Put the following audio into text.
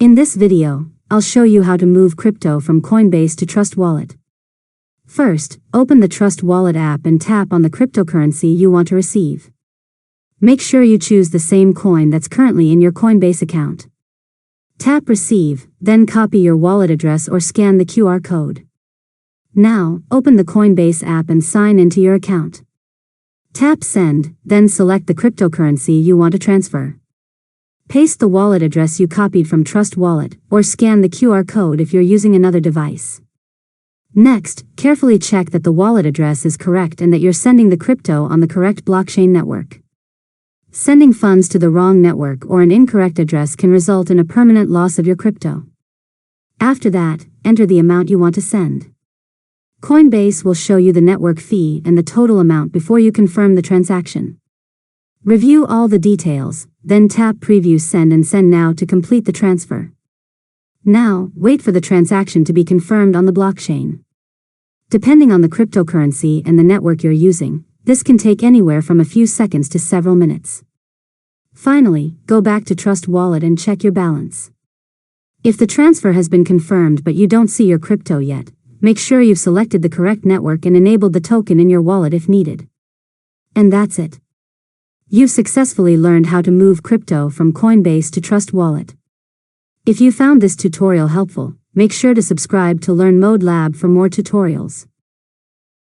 In this video, I'll show you how to move crypto from Coinbase to Trust Wallet. First, open the Trust Wallet app and tap on the cryptocurrency you want to receive. Make sure you choose the same coin that's currently in your Coinbase account. Tap Receive, then copy your wallet address or scan the QR code. Now, open the Coinbase app and sign into your account. Tap Send, then select the cryptocurrency you want to transfer. Paste the wallet address you copied from Trust Wallet, or scan the QR code if you're using another device. Next, carefully check that the wallet address is correct and that you're sending the crypto on the correct blockchain network. Sending funds to the wrong network or an incorrect address can result in a permanent loss of your crypto. After that, enter the amount you want to send. Coinbase will show you the network fee and the total amount before you confirm the transaction. Review all the details, then tap Preview Send and Send Now to complete the transfer. Now, wait for the transaction to be confirmed on the blockchain. Depending on the cryptocurrency and the network you're using, this can take anywhere from a few seconds to several minutes. Finally, go back to Trust Wallet and check your balance. If the transfer has been confirmed but you don't see your crypto yet, make sure you've selected the correct network and enabled the token in your wallet if needed. And that's it. You've successfully learned how to move crypto from Coinbase to Trust Wallet. If you found this tutorial helpful, make sure to subscribe to Learn Mode Lab for more tutorials.